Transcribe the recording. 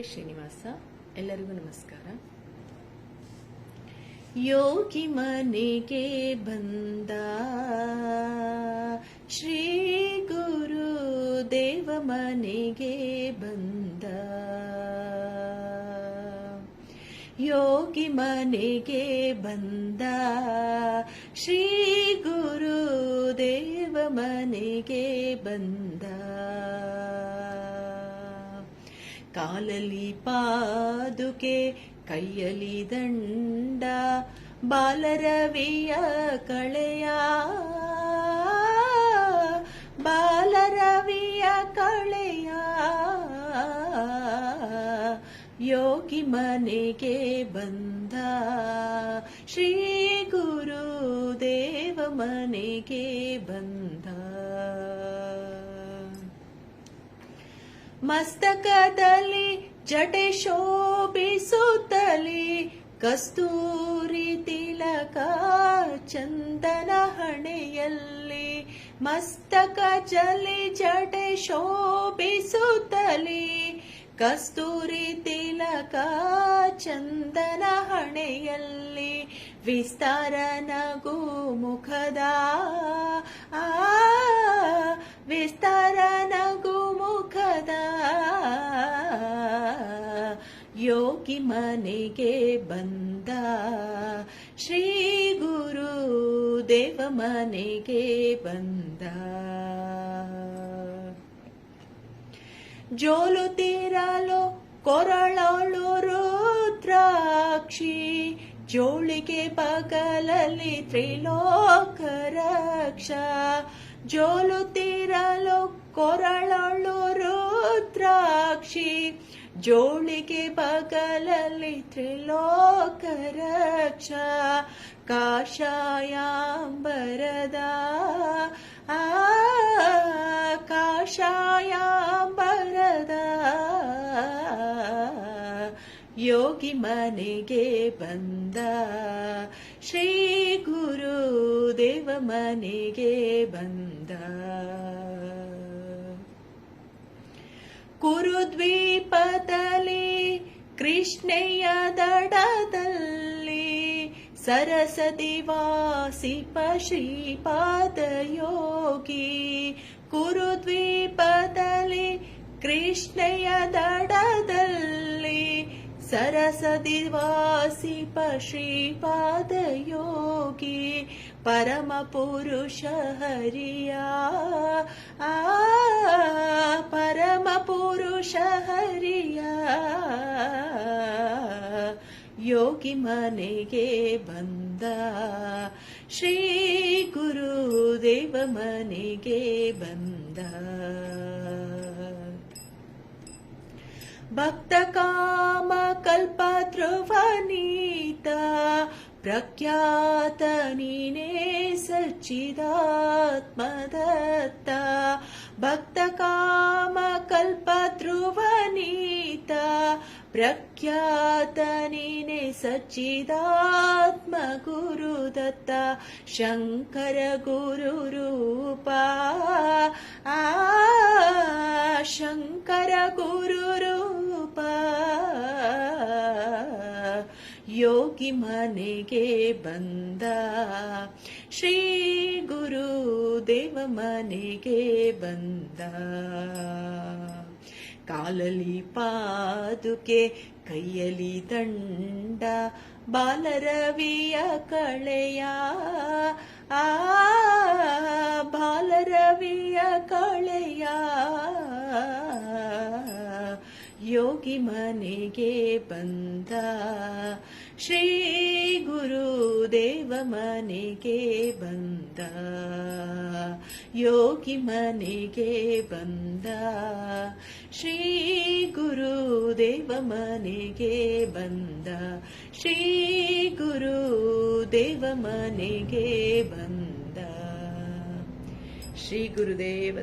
ಶ್ರೀನಿವಾಸ. ಎಲ್ಲರಿಗೂ ನಮಸ್ಕಾರ. ಯೋಗಿ ಮನೆಗೆ ಬಂದ ಶ್ರೀ ಗುರು ದೇವ ಮನೆಗೆ ಬಂದ, ಯೋಗಿ ಮನೆಗೆ ಬಂದ ಶ್ರೀ ಗುರು ದೇವ ಮನೆಗೆ ಬಂದ. ಕಾಲಲ್ಲಿ ಪಾದುಕೆ ಕೈಯಲ್ಲಿ ದಂಡ, ಬಾಲರವಿಯ ಕಳೆಯ ಬಾಲರವಿಯ ಕಳೆಯ, ಯೋಗಿ ಮನೆಗೆ ಬಂದ ಶ್ರೀ ಗುರು ದೇವ ಮನೆಗೆ ಬಂದ. ಮಸ್ತಕದಲ್ಲಿ ಜಟೆ ಶೋಭಿಸುತ್ತಲಿ, ಕಸ್ತೂರಿ ತಿಲಕ ಚಂದನ ಹಣೆಯಲ್ಲಿ. ಮಸ್ತಕ ಜಲಿ ಜಟೆ ಶೋಭಿಸುತ್ತಲಿ, ಕಸ್ತೂರಿ ತಿಲಕ ಚಂದನ ಹಣೆಯಲ್ಲಿ. ವಿಸ್ತಾರ ನಗು ಮುಖದ ವಿಸ್ತಾರ ನಗು ಮುಖದ, ಯೋಗಿ ಮನೆಗೆ ಬಂದ ಶ್ರೀ ಗುರು ದೇವ ಮನೆಗೆ ಬಂದ. ಜೋಲುತ್ತಿರಲು ಕೊರಳೋಳು ರುದ್ರಾಕ್ಷಿ, ಜೋಳಿಗೆ ಬಗಲಲ್ಲಿ ತ್ರಿಲೋಕ ರಕ್ಷ. ಜೋಲುತ್ತಿರಲು ಕೊರಳೋಳು ರುದ್ರಾಕ್ಷಿ, ಜೋಳಿಗೆ ಬಗಲಲ್ಲಿ ತ್ರಿಲೋಕ ರಕ್ಷ. ಕಾಷಾಯಾಂಬರದ ಕಾಷಾಯಾಂಬರದ, ಯೋಗಿ ಮನೆಗೆ ಬಂದ ಶ್ರೀ ಗುರು ದೇವ ಮನೆಗೆ ಬಂದ. ಕುರುದ್ವೀಪದಲ್ಲಿ ಕೃಷ್ಣಯ್ಯ ದಡದಲ್ಲಿ, ಸರಸದಿ ವಾಸಿಪ ಶ್ರೀಪಾದ ಯೋಗಿ. ಕುರುದ್ವೀಪದಲ್ಲಿ ಕೃಷ್ಣಯ್ಯ ದಡದಲ್ಲಿ, ಸರಸದಿ ವಾಸಿಪ ಶ್ರೀಪಾದ ಯೋಗಿ. ಪರಮ ಪುರುಷ ಹರಿಯ ಪರಮ ಪುರುಷ ಹರಿಯ, ಯೋಗಿ ಮನೆಗೆ ಬಂದ ಶ್ರೀ ಗುರು ದೇವ ಮನೆಗೆ ಬಂದ. ಭಕ್ತ ಕಾಮ ಕಲ್ಪ ಧ್ರುವನೀತ, ಪ್ರಖ್ಯಾತ ನೀನೇ ಸಚ್ಚಿದಾತ್ಮದತ್ತ. ಭಕ್ತ ಕಾಮ ಕಲ್ಪ ಧ್ರುವನೀತ, ಪ್ರಖ್ಯಾತ ನೀನೇ ಸಚ್ಚಿದಾತ್ಮ ಗುರುದತ್ತ. ಶಂಕರ ಗುರು ರೂಪ ಶಂಕರ ಗುರು ರೂಪ, ಯೋಗಿ ಮನೆಗೆ ಬಂದ ಶ್ರೀ ಗುರು ದೇವ ಮನೆಗೆ ಬಂದ. ಕಾಲಲ್ಲಿ ಪಾದುಕೆ ಕೈಯಲ್ಲಿ ದಂಡ, ಬಾಲರವಿಯ ಕಳೆಯ ಬಾಲರವಿಯ ಕಳೆಯ, ಯೋಗಿ ಮನೆಗೆ ಬಂದ ಶ್ರೀ ಗುರು ದೇವ ಮನೆಗೆ ಬಂದ. ಯೋಗಿ ಮನೆಗೆ ಬಂದ ಶ್ರೀ ಗುರು ದೇವ ಮನೆಗೆ ಬಂದ. ಶ್ರೀ ಗುರು ದೇವ ಮನೆಗೆ ಬಂದ. ಶ್ರೀ ಗುರುದೇವ